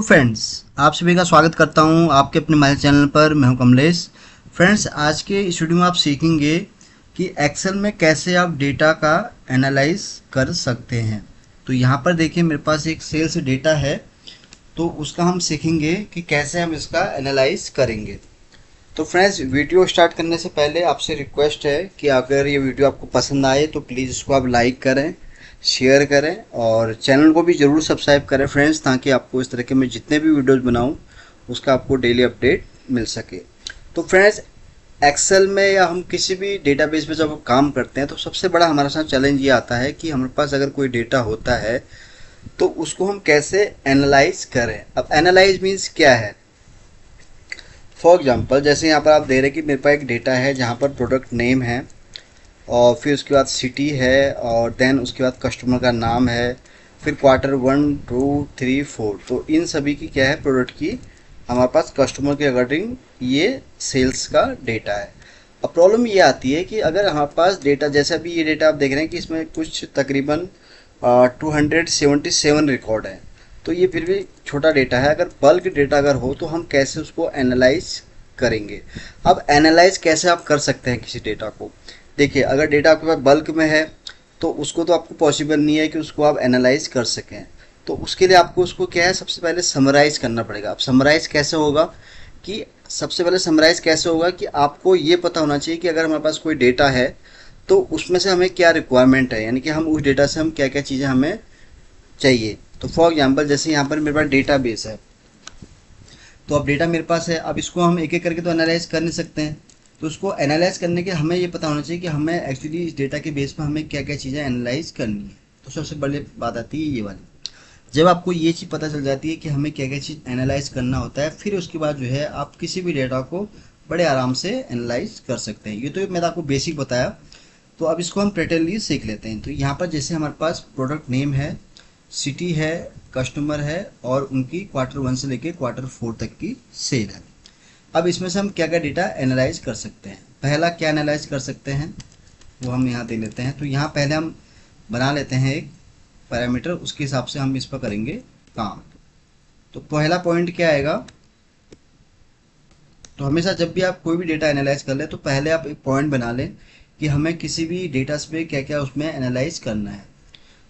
Friends, आप सभी का स्वागत करता हूं आपके अपने हमारे चैनल पर। मैं हूं कमलेश। फ्रेंड्स, आज के इस वीडियो में आप सीखेंगे कि एक्सेल में कैसे आप डेटा का एनालाइज कर सकते हैं। तो यहां पर देखिए, मेरे पास एक सेल्स डेटा है, तो उसका हम सीखेंगे कि कैसे हम इसका एनालाइज करेंगे। तो फ्रेंड्स, वीडियो स्टार्ट करने से पहले आपसे रिक्वेस्ट है कि अगर ये वीडियो आपको पसंद आए तो प्लीज़ इसको आप लाइक करें, शेयर करें और चैनल को भी ज़रूर सब्सक्राइब करें फ्रेंड्स, ताकि आपको इस तरह के मैं जितने भी वीडियोस बनाऊं उसका आपको डेली अपडेट मिल सके। तो फ्रेंड्स, एक्सेल में या हम किसी भी डेटाबेस में जब हम काम करते हैं तो सबसे बड़ा हमारे साथ चैलेंज ये आता है कि हमारे पास अगर कोई डेटा होता है तो उसको हम कैसे एनालाइज करें। अब एनालाइज मीन्स क्या है? फॉर एग्जाम्पल, जैसे यहाँ पर आप दे रहे हैं कि मेरे पास एक डेटा है जहाँ पर प्रोडक्ट नेम है और फिर उसके बाद सिटी है और देन उसके बाद कस्टमर का नाम है, फिर क्वार्टर 1 2 3 4। तो इन सभी की क्या है, प्रोडक्ट की हमारे पास कस्टमर के अकॉर्डिंग ये सेल्स का डेटा है। अब प्रॉब्लम ये आती है कि अगर हमारे पास डेटा, जैसे अभी ये डेटा आप देख रहे हैं कि इसमें कुछ तकरीबन 277 रिकॉर्ड है, तो ये फिर भी छोटा डेटा है। अगर बल्क डेटा अगर हो तो हम कैसे उसको एनालाइज करेंगे। अब एनालाइज कैसे आप कर सकते हैं किसी डेटा को? देखिए, अगर डेटा आपके पास बल्क में है तो उसको तो आपको पॉसिबल नहीं है कि उसको आप एनालाइज कर सकें। तो उसके लिए आपको उसको क्या है, सबसे पहले समराइज करना पड़ेगा। अब समराइज कैसे होगा कि सबसे पहले समराइज कैसे होगा कि आपको ये पता होना चाहिए कि अगर हमारे पास कोई डेटा है तो उसमें से हमें क्या रिक्वायरमेंट है, यानी कि हम उस डेटा से हम क्या क्या चीज़ें हमें चाहिए। तो फॉर एग्जांपल, जैसे यहाँ पर मेरे पास डेटा बेस है, तो अब डेटा मेरे पास है, अब इसको हम एक एक करके तो एनालाइज कर नहीं सकते हैं। तो उसको एनालाइज करने के हमें ये पता होना चाहिए कि हमें एक्चुअली इस डेटा के बेस पर हमें क्या क्या चीज़ें एनालाइज करनी है। तो सबसे बड़ी बात आती है ये वाली। जब आपको ये चीज़ पता चल जाती है कि हमें क्या क्या चीज़ एनालाइज करना होता है, फिर उसके बाद जो है आप किसी भी डेटा को बड़े आराम से एनालाइज कर सकते हैं। ये तो मैंने आपको बेसिक बताया। तो अब इसको हम प्रेटेनली सीख लेते हैं। तो यहाँ पर जैसे हमारे पास प्रोडक्ट नेम है, सिटी है, कस्टमर है और उनकी क्वार्टर 1 से लेके क्वार्टर 4 तक की सेल है। अब इसमें से हम क्या क्या डेटा एनालाइज कर सकते हैं। पहला क्या एनालाइज कर सकते हैं वो हम यहाँ दे लेते हैं। तो यहाँ पहले हम बना लेते हैं एक पैरामीटर, उसके हिसाब से हम इस पर करेंगे काम। तो पहला पॉइंट क्या आएगा, तो हमेशा जब भी आप कोई भी डेटा एनालाइज कर ले तो पहले आप एक पॉइंट बना लें कि हमें किसी भी डेटा पे क्या क्या उसमें एनालाइज करना है।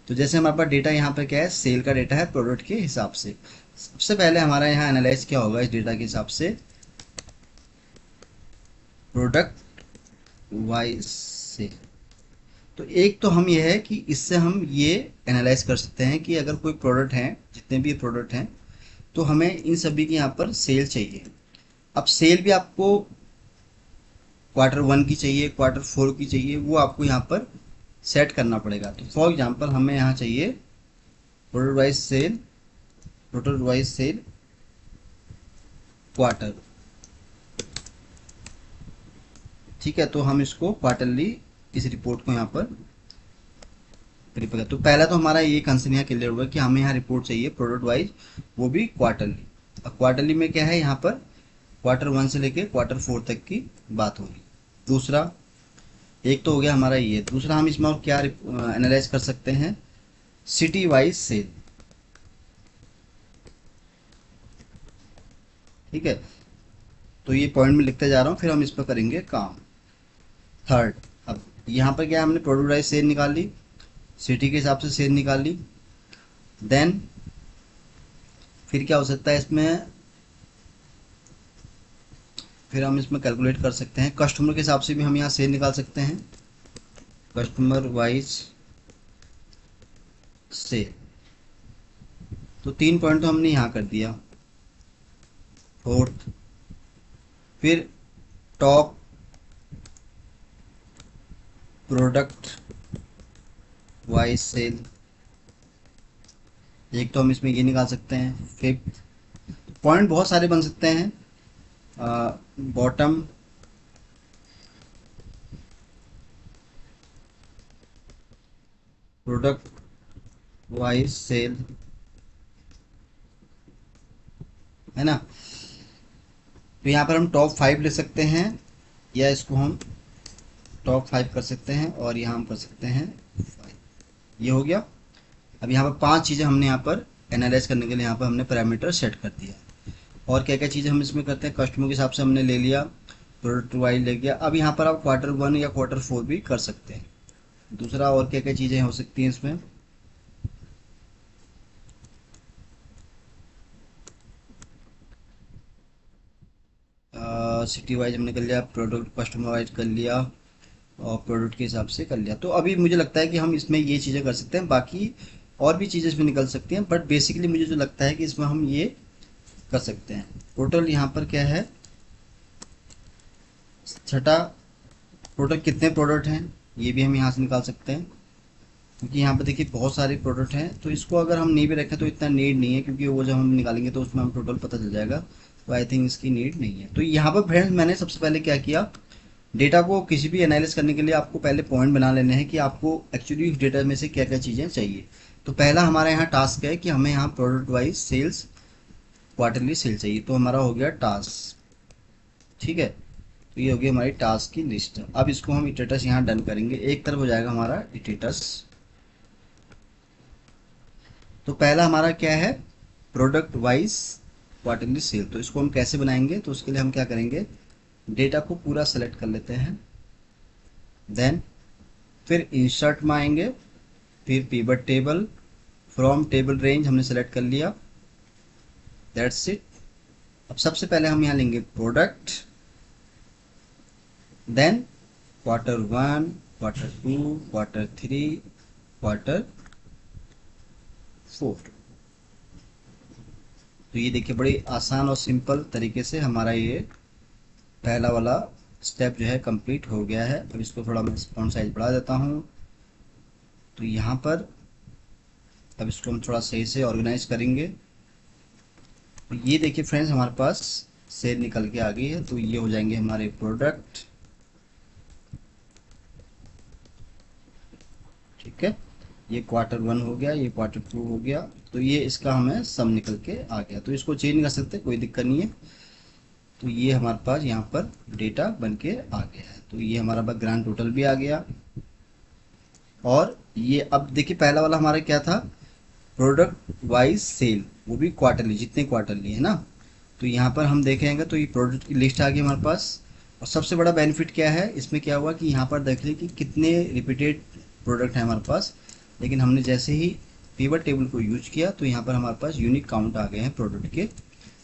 तो जैसे हमारे पास डेटा यहाँ पर क्या है, सेल का डेटा है प्रोडक्ट के हिसाब से। सबसे पहले हमारा यहाँ एनालाइज क्या होगा इस डेटा के हिसाब से, प्रोडक्ट वाइज सेल। तो एक तो हम ये है कि इससे हम ये एनालाइज कर सकते हैं कि अगर कोई प्रोडक्ट है, जितने भी प्रोडक्ट हैं, तो हमें इन सभी की यहाँ पर सेल चाहिए। अब सेल भी आपको क्वार्टर 1 की चाहिए, क्वार्टर 4 की चाहिए, वो आपको यहाँ पर सेट करना पड़ेगा। तो फॉर एग्जांपल हमें यहाँ चाहिए product wise sale, product wise sale quarter. ठीक है, तो हम इसको क्वार्टरली इस रिपोर्ट को यहाँ पर प्रिपेयर। तो पहला तो हमारा ये कंसर्न यहाँ क्लियर होगा कि हमें यहाँ रिपोर्ट चाहिए प्रोडक्ट वाइज, वो भी क्वार्टरली। अब क्वार्टरली में क्या है, यहाँ पर क्वार्टर 1 से लेके क्वार्टर 4 तक की बात होगी। दूसरा, एक तो हो गया हमारा ये। दूसरा, हम इसमें और क्या एनालाइज कर सकते हैं, सिटी वाइज सेल। ठीक है, तो ये पॉइंट में लिखते जा रहा हूँ, फिर हम इस पर करेंगे काम। थर्ड, अब यहाँ पर क्या, हमने प्रोडक्ट वाइज सेल निकाल ली, सिटी के हिसाब से सेल निकाल ली। देन फिर क्या हो सकता है इसमें, फिर हम इसमें कैलकुलेट कर सकते हैं कस्टमर के हिसाब से भी हम यहाँ सेल निकाल सकते हैं, कस्टमर वाइज सेल। तो 3 पॉइंट तो हमने यहाँ कर दिया। फोर्थ, फिर टॉप प्रोडक्ट वाइज सेल, एक तो हम इसमें ये निकाल सकते हैं। फिफ्थ, पॉइंट बहुत सारे बन सकते हैं। बॉटम प्रोडक्ट वाइज सेल, है ना। तो यहाँ पर हम टॉप 5 ले सकते हैं या इसको हम टॉप 5 कर सकते हैं और यहाँ हम कर सकते हैं 5। ये हो गया। अब यहाँ पर 5 चीज़ें हमने यहाँ पर एनालाइज करने के लिए यहाँ पर हमने पैरामीटर सेट कर दिया। और क्या क्या चीज़ें हम इसमें करते हैं, कस्टमर के हिसाब से हमने ले लिया, प्रोडक्ट वाइज ले गया। अब यहाँ पर आप Q1 या Q4 भी कर सकते हैं। दूसरा और क्या क्या चीज़ें हो सकती हैं इसमें, सिटी वाइज हमने कर लिया, प्रोडक्ट कस्टमर वाइज कर लिया, और प्रोडक्ट के हिसाब से कर लिया। तो अभी मुझे लगता है कि हम इसमें ये चीज़ें कर सकते हैं, बाकी और भी चीज़ें इसमें निकल सकती हैं, बट बेसिकली मुझे जो लगता है कि इसमें हम ये कर सकते हैं। टोटल यहाँ पर क्या है, छठा, टोटल कितने प्रोडक्ट हैं ये भी हम यहाँ से निकाल सकते हैं, क्योंकि यहाँ पर देखिए बहुत सारे प्रोडक्ट हैं। तो इसको अगर हम नहीं भी रखें तो इतना नीड नहीं है, क्योंकि वो जब हम निकालेंगे तो उसमें हम टोटल पता चल जाएगा। तो आई थिंक इसकी नीड नहीं है। तो यहाँ पर फ्रेंड्स मैंने सबसे पहले क्या किया, डेटा को किसी भी एनालिसिस करने के लिए आपको पहले पॉइंट बना लेने हैं कि आपको एक्चुअली उस डेटा में से क्या क्या चीज़ें चाहिए। तो पहला हमारा यहाँ टास्क है कि हमें यहाँ product wise sales, quarterly sale चाहिए। तो हमारा हो गया टास्क, ठीक है। तो ये हो गई हमारी टास्क की लिस्ट। अब इसको हम स्टेटस यहाँ डन करेंगे, एक तरफ हो जाएगा हमारा स्टेटस। तो पहला हमारा क्या है, प्रोडक्ट वाइज क्वार्टरली सेल। तो इसको हम कैसे बनाएंगे, तो उसके लिए हम क्या करेंगे, डेटा को पूरा सेलेक्ट कर लेते हैं, देन फिर इंसर्ट में आएंगे, फिर pivot table, from table range हमने सेलेक्ट कर लिया, दैट्स इट। अब सबसे पहले हम यहाँ लेंगे product, then Q1, Q2, Q3, Q4। तो ये देखिए बड़ी आसान और सिंपल तरीके से हमारा ये पहला वाला स्टेप जो है कंप्लीट हो गया है। अब इसको थोड़ा मैं फॉन्ट साइज बढ़ा देता हूँ। तो यहाँ पर अब इसको हम थोड़ा सही से ऑर्गेनाइज करेंगे। तो ये देखिए फ्रेंड्स हमारे पास सेल निकल के आ गई है। तो ये हो जाएंगे हमारे प्रोडक्ट, ठीक है। ये Q1 हो गया, ये Q2 हो गया। तो ये इसका हमें सम निकल के आ गया। तो इसको चेंज कर सकते हैं, कोई दिक्कत नहीं है। तो ये हमारे पास यहाँ पर डेटा बन के आ गया है। तो ये हमारा पास ग्रांड टोटल भी आ गया। और ये अब देखिए पहला वाला हमारा क्या था, प्रोडक्ट वाइज सेल, वो भी क्वार्टरली, जितने क्वार्टरली है ना। तो यहाँ पर हम देखेंगे तो ये प्रोडक्ट की लिस्ट आ गई हमारे पास। और सबसे बड़ा बेनिफिट क्या है इसमें, क्या हुआ कि यहाँ पर देख लीजिए कि कितने रिपीटेड प्रोडक्ट हैं हमारे पास। लेकिन हमने जैसे ही पिवट टेबल को यूज किया तो यहाँ पर हमारे पास यूनिक काउंट आ गए हैं प्रोडक्ट के।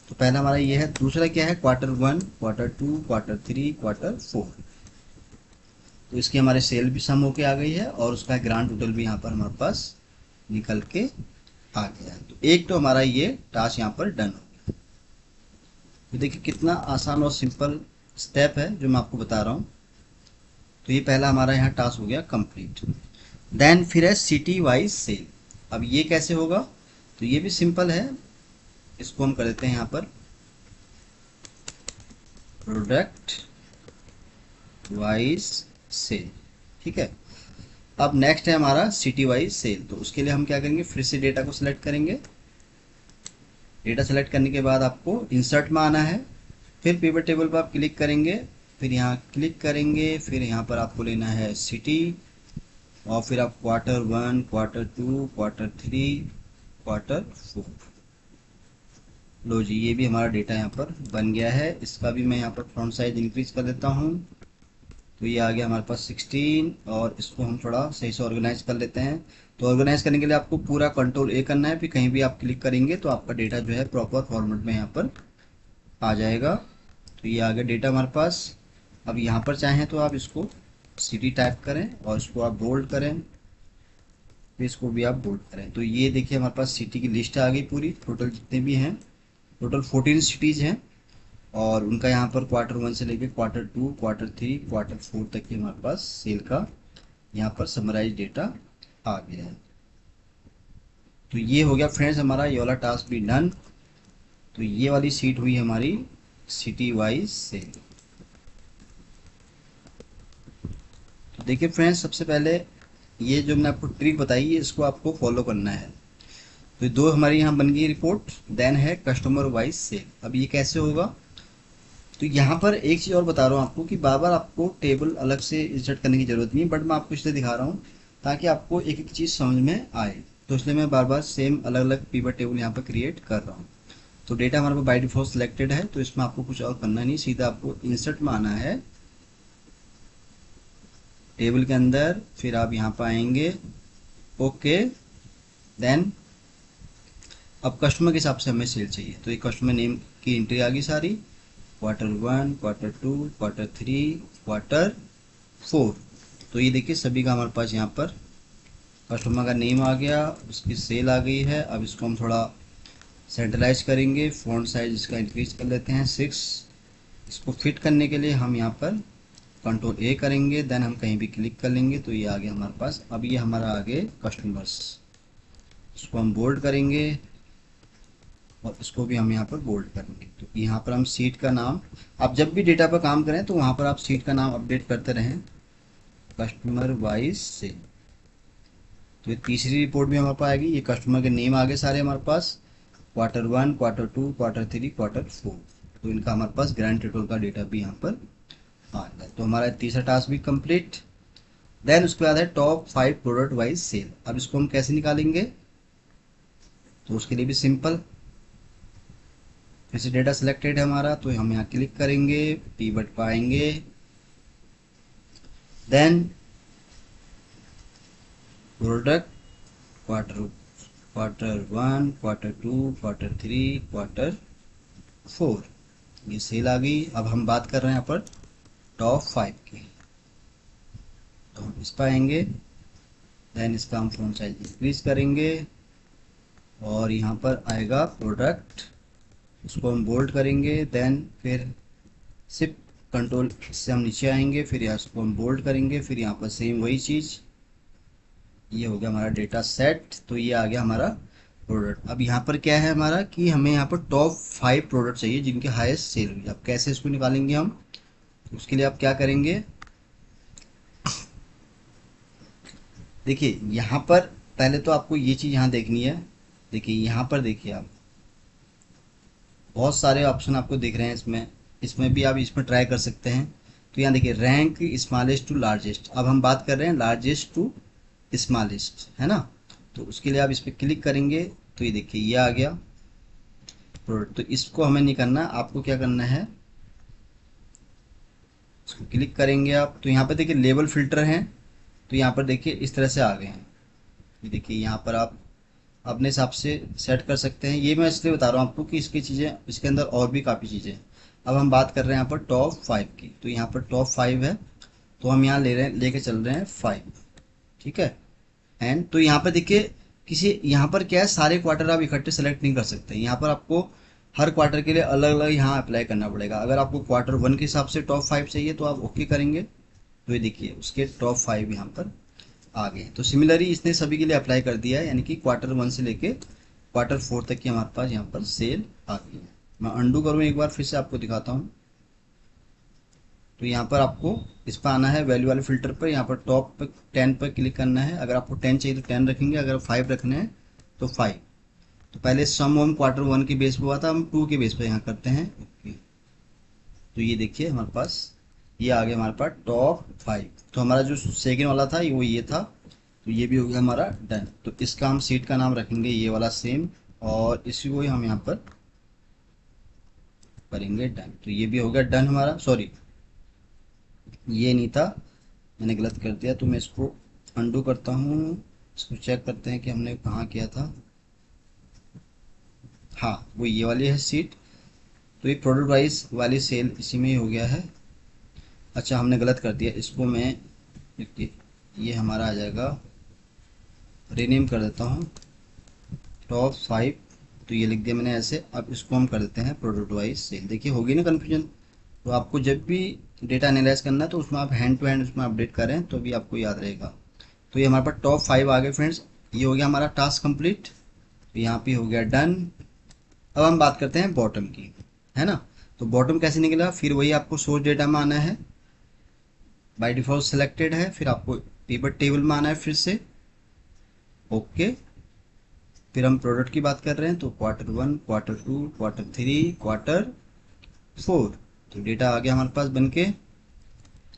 तो पहला हमारा ये है। दूसरा क्या है, Q1, Q2, Q3, Q4। तो इसकी हमारे सेल भी सम होके आ गई है और उसका ग्रांड टोटल भी यहाँ पर हमारे पास निकल के आ गया है। तो एक तो हमारा ये टास्क यहाँ पर डन हो गया। तो देखिए कितना आसान और सिंपल स्टेप है जो मैं आपको बता रहा हूँ। तो ये पहला हमारा यहाँ टास्क हो गया कंप्लीट। देन फिर है सिटी वाइज सेल। अब ये कैसे होगा, तो ये भी सिंपल है। इसको हम कर देते हैं यहाँ पर प्रोडक्ट वाइज सेल, ठीक है। अब नेक्स्ट है हमारा सिटी वाइज सेल। तो उसके लिए हम क्या करेंगे, फिर से डेटा को सिलेक्ट करेंगे। डेटा सेलेक्ट करने के बाद आपको इंसर्ट में आना है, फिर पिवट टेबल पर आप क्लिक करेंगे, फिर यहाँ क्लिक करेंगे, फिर यहाँ पर आपको लेना है सिटी, और फिर आप Q1, Q2, Q3, Q4। लो जी, ये भी हमारा डेटा यहाँ पर बन गया है। इसका भी मैं यहाँ पर फॉन्ट साइज इंक्रीज कर देता हूँ। तो ये आ गया हमारे पास 16। और इसको हम थोड़ा सही से ऑर्गेनाइज कर लेते हैं। तो ऑर्गेनाइज करने के लिए आपको पूरा Ctrl A करना है, फिर कहीं भी आप क्लिक करेंगे तो आपका डेटा जो है प्रॉपर फॉर्मेट में यहाँ पर आ जाएगा। तो ये आ गया डेटा हमारे पास। अब यहाँ पर चाहें तो आप इसको सिटी टाइप करें और इसको आप बोल्ड करें, फिर इसको भी आप बोल्ड करें। तो ये देखिए हमारे पास सिटी की लिस्ट आ गई पूरी, टोटल जितने भी हैं, टोटल 14 सिटीज़ हैं। और उनका यहाँ पर Q1 से लेके Q2, Q3, Q4 तक की हमारे पास सेल का यहाँ पर समराइज डेटा आ गया है। तो ये हो गया फ्रेंड्स हमारा ये वाला टास्क भी डन। तो ये वाली सीट हुई हमारी सिटी वाइज सेल। तो देखिए फ्रेंड्स, सबसे पहले ये जो मैंने आपको ट्रिक बताई है इसको आपको फॉलो करना है। तो दो हमारी यहाँ बन गई रिपोर्ट। देन है कस्टमर वाइज सेल। अब ये कैसे होगा, तो यहाँ पर एक चीज़ और बता रहा हूँ आपको कि बार बार आपको टेबल अलग से इंसर्ट करने की ज़रूरत नहीं है, बट मैं आपको इसलिए दिखा रहा हूँ ताकि आपको एक एक चीज़ समझ में आए। तो इसलिए मैं बार बार सेम अलग अलग पिवट टेबल यहाँ पर क्रिएट कर रहा हूँ। तो डेटा हमारे पास बाय डिफॉल्ट सिलेक्टेड है, तो इसमें आपको कुछ और करना नहीं, सीधा आपको इंसर्ट में आना है टेबल के अंदर, फिर आप यहाँ पर आएंगे ओके। देन अब कस्टमर के हिसाब से हमें सेल चाहिए, तो ये कस्टमर नेम की एंट्री आ गई सारी, Q1, Q2, Q3, Q4। तो ये देखिए सभी का हमारे पास यहाँ पर कस्टमर का नेम आ गया, उसकी सेल आ गई है। अब इसको हम थोड़ा सेंट्रलाइज करेंगे, फ़ॉन्ट साइज इसका इंक्रीज कर लेते हैं 6। इसको फिट करने के लिए हम यहाँ पर Ctrl+A करेंगे, देन हम कहीं भी क्लिक कर लेंगे तो ये आ गया हमारे पास। अब ये हमारा आगे कस्टमर्स, इसको हम बोल्ड करेंगे और इसको भी हम यहाँ पर बोल्ड करेंगे। तो यहाँ पर हम सीट का नाम, आप जब भी डेटा पर काम करें तो वहाँ पर आप सीट का नाम अपडेट करते रहें, कस्टमर वाइज से। तो ये तीसरी रिपोर्ट भी हमारे पास आएगी, ये कस्टमर के नेम आ गए सारे हमारे पास, Q1, Q2, Q3, Q4। तो इनका हमारे पास ग्रैंड टोटल का डेटा भी यहाँ पर आ गया। तो हमारा तीसरा टास्क भी कंप्लीट। देन उसके बाद है टॉप 5 प्रोडक्ट वाइज सेल। अब इसको हम कैसे निकालेंगे, तो उसके लिए भी सिंपल, जैसे डेटा सिलेक्टेड है हमारा तो हम यहाँ क्लिक करेंगे, पीवट पाएंगे, then product Q1, Q2, Q3, Q4, ये सेल आ गई। अब हम बात कर रहे हैं यहाँ पर टॉप 5 की, तो हम इस पर आएंगे, देन इसका हम फ़ॉन्ट साइज इंक्रीज करेंगे और यहाँ पर आएगा प्रोडक्ट, उसको हम बोल्ड करेंगे। देन फिर सिर्फ कंट्रोल से हम नीचे आएंगे, फिर यहाँ इसको हम बोल्ड करेंगे, फिर यहाँ पर सेम वही चीज़, ये हो गया हमारा डेटा सेट। तो ये आ गया हमारा प्रोडक्ट। अब यहाँ पर क्या है हमारा कि हमें यहाँ पर टॉप 5 प्रोडक्ट चाहिए जिनके हाईएस्ट सेल हुई। अब कैसे इसको निकालेंगे हम, उसके लिए आप क्या करेंगे, देखिए यहाँ पर पहले तो आपको ये चीज़ यहाँ देखनी है। देखिए यहाँ पर देखिए आप बहुत सारे ऑप्शन आपको दिख रहे हैं, इसमें भी आप इसमें ट्राई कर सकते हैं। तो यहाँ देखिए रैंक स्मॉलेस्ट टू लार्जेस्ट, अब हम बात कर रहे हैं लार्जेस्ट टू स्मॉलेस्ट, है ना। तो उसके लिए आप इस पर क्लिक करेंगे तो ये देखिए ये आ गया प्रोडक्ट। तो इसको हमें नहीं करना, आपको क्या करना है, इसको क्लिक करेंगे आप, तो यहाँ पर देखिए लेबल फिल्टर हैं, तो यहाँ पर देखिए इस तरह से आ गए हैं। ये देखिए यहाँ पर आप अपने हिसाब से सेट कर सकते हैं। ये मैं इसलिए बता रहा हूँ आपको कि इसकी चीज़ें, इसके अंदर और भी काफ़ी चीज़ें हैं। अब हम बात कर रहे हैं यहाँ पर टॉप 5 की, तो यहाँ पर टॉप 5 है, तो हम यहाँ लेके चल रहे हैं 5, ठीक है। एंड तो यहाँ पर देखिए यहाँ पर क्या है, सारे क्वार्टर आप इकट्ठे सेलेक्ट नहीं कर सकते, यहाँ पर आपको हर क्वार्टर के लिए अलग अलग यहाँ अप्लाई करना पड़ेगा। अगर आपको Q1 के हिसाब से टॉप 5 चाहिए तो आप ओके करेंगे, तो ये देखिए उसके टॉप 5 यहाँ पर आ गए। तो सिमिलरली इसने सभी के लिए अप्लाई कर दिया है, यानी कि Q1 से लेके Q4 तक की हमारे पास यहाँ पर सेल आ गई है। मैं अंडू करूँ एक बार फिर से आपको दिखाता हूँ। तो यहाँ पर आपको इस पर आना है वैल्यू वाले फिल्टर पर, यहाँ पर टॉप पर 10 पर क्लिक करना है। अगर आपको 10 चाहिए तो 10 रखेंगे, अगर 5 रखने हैं तो 5। तो पहले सम हम Q1 के बेस पे हुआ था, हम 2 के बेस पे यहाँ करते हैं ओके। तो ये देखिए हमारे पास ये आ गया हमारे पास टॉप 5। तो हमारा जो सेकेंड वाला था वो ये था, तो ये भी हो गया हमारा डन। तो इसका हम सीट का नाम रखेंगे ये वाला सेम, और इसी को हम यहाँ पर करेंगे डन। तो ये भी हो गया डन हमारा, सॉरी ये नहीं था, मैंने गलत कर दिया। तो मैं इसको अंडू करता हूँ, इसको चेक करते हैं कि हमने कहाँ किया था। हाँ वो ये वाली है सीट, तो ये प्रोडक्ट वाइज वाली सेल इसी में ही हो गया है। अच्छा हमने गलत कर दिया, इसको मैं ये हमारा आ जाएगा, रीनेम कर देता हूँ टॉप 5। तो ये लिख दिया मैंने ऐसे। अब इसको हम कर देते हैं प्रोडक्ट वाइज सेल। देखिए होगी ना कन्फ्यूजन। तो आपको जब भी डेटा एनालाइज करना है तो उसमें आप हैंड टू हैंड उसमें अपडेट करें तो भी आपको याद रहेगा। तो ये हमारे पास टॉप 5 आ गए फ्रेंड्स, ये हो गया हमारा टास्क कंप्लीट। तो यहाँ पे हो गया डन। अब हम बात करते हैं बॉटम की, है ना। तो बॉटम कैसे निकला, फिर वही आपको सोर्स डेटा में आना है, बाय डिफॉल्ट सिलेक्टेड है, फिर आपको पिवट टेबल में आना है फिर से ओके। फिर हम प्रोडक्ट की बात कर रहे हैं, तो Q1, Q2, Q3, Q4। तो डेटा आ गया हमारे पास बनके।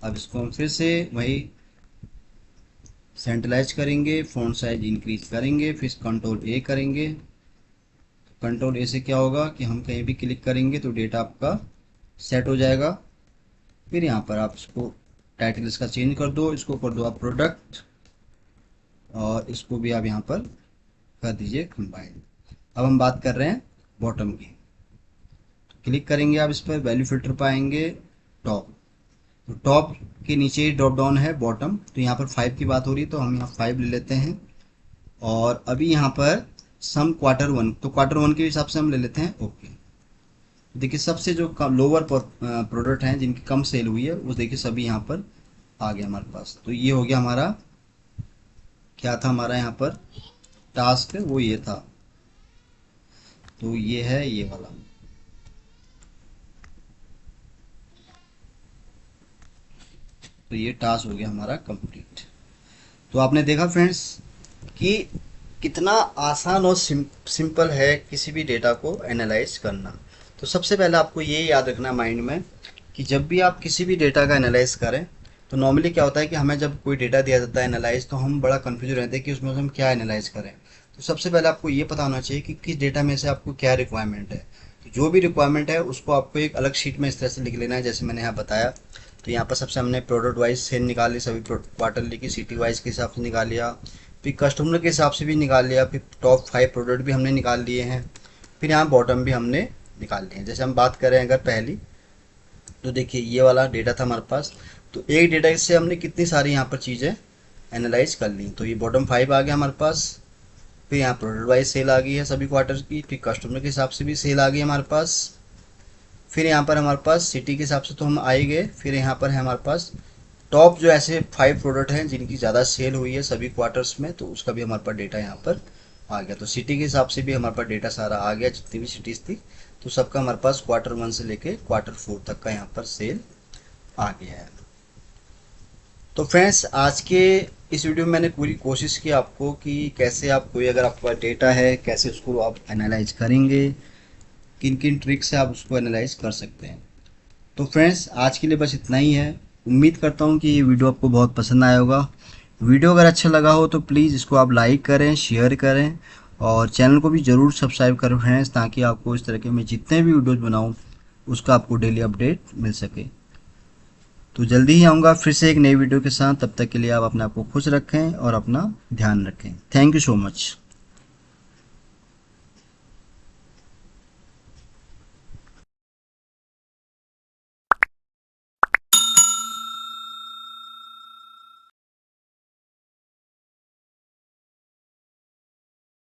अब इसको हम फिर से वही सेंट्रलाइज करेंगे, फ़ॉन्ट साइज इंक्रीज करेंगे, फिर कंट्रोल ए करेंगे। कंट्रोल ए से क्या होगा कि हम कहीं भी क्लिक करेंगे तो डेटा आपका सेट हो जाएगा। फिर यहाँ पर आप इसको टाइटल इसका चेंज कर दो, इसको कर दो आप प्रोडक्ट, और इसको भी आप यहाँ पर कर दीजिए कंबाइन। अब हम बात कर रहे हैं बॉटम की। क्लिक करेंगे आप इस पर, वैल्यू फिल्टर पाएंगे टॉप, तो टॉप के नीचे ड्रॉप डाउन है बॉटम, तो यहाँ पर 5 की बात हो रही है तो हम यहाँ 5 ले लेते हैं। और अभी यहाँ पर सम Q1, तो Q1 के हिसाब से हम ले लेते हैं ओके। देखिए सबसे जो लोअर प्रोडक्ट हैं जिनकी कम सेल हुई है वो देखिए सभी यहाँ पर आ गया हमारे पास। तो ये हो गया हमारा, क्या था हमारा यहाँ पर टास्क, वो ये था, तो ये है ये वाला। तो ये टास्क हो गया हमारा कंप्लीट। तो आपने देखा फ्रेंड्स कि कितना आसान और सिंपल है किसी भी डेटा को एनालाइज करना। तो सबसे पहले आपको ये याद रखना माइंड में कि जब भी आप किसी भी डेटा का एनालाइज करें तो नॉर्मली क्या होता है कि हमें जब कोई डेटा दिया जाता है एनालाइज, तो हम बड़ा कंफ्यूज रहते हैं कि उसमें हम क्या एनालाइज करें। तो सबसे पहले आपको ये पता होना चाहिए कि किस डेटा में से आपको क्या रिक्वायरमेंट है। तो जो भी रिक्वायरमेंट है उसको आपको एक अलग शीट में इस तरह से लिख लेना है जैसे मैंने यहाँ बताया। तो यहाँ पर सबसे हमने प्रोडक्ट वाइज सेल निकाल ली, सभी क्वार्टरली की सिटी वाइज के हिसाब से निकाल लिया, फिर कस्टमर के हिसाब से भी निकाल लिया, फिर टॉप 5 प्रोडक्ट भी हमने निकाल लिए हैं, फिर यहाँ बॉटम भी हमने निकाल लिए हैं। जैसे हम बात करें अगर पहली, तो देखिए ये वाला डेटा था हमारे पास, तो एक डेटा से हमने कितनी सारी यहाँ पर चीज़ें एनालाइज कर ली। तो ये बॉटम 5 आ गया हमारे पास, फिर यहाँ प्रोडक्ट वाइज सेल आ गई है सभी क्वार्टर की, फिर कस्टमर के हिसाब से भी सेल आ गई हमारे पास, फिर यहाँ पर हमारे पास सिटी के हिसाब से तो हम आए गए, फिर यहाँ पर है हमारे पास टॉप जो ऐसे 5 प्रोडक्ट हैं जिनकी ज़्यादा सेल हुई है सभी क्वार्टर्स में, तो उसका भी हमारे पास डेटा यहाँ पर आ गया। तो सिटी के हिसाब से भी हमारे पास डेटा सारा आ गया, जितनी भी सिटीज़ थी, तो सबका हमारे पास Q1 से लेके Q4 तक का यहाँ पर सेल आ गया है। तो फ्रेंड्स आज के इस वीडियो में मैंने पूरी कोशिश की आपको कि कैसे आप कोई अगर आपके पास डेटा है कैसे उसको आप एनालाइज करेंगे, किन किन ट्रिक से आप उसको एनालाइज कर सकते हैं। तो फ्रेंड्स आज के लिए बस इतना ही है। उम्मीद करता हूँ कि ये वीडियो आपको बहुत पसंद आया होगा। वीडियो अगर अच्छा लगा हो तो प्लीज़ इसको आप लाइक करें, शेयर करें, और चैनल को भी ज़रूर सब्सक्राइब करें फ्रेंड्स, ताकि आपको इस तरह के मैं जितने भी वीडियोज़ बनाऊँ उसका आपको डेली अपडेट मिल सके। तो जल्दी ही आऊँगा फिर से एक नई वीडियो के साथ, तब तक के लिए आप अपने आप को खुश रखें और अपना ध्यान रखें। Thank you so much.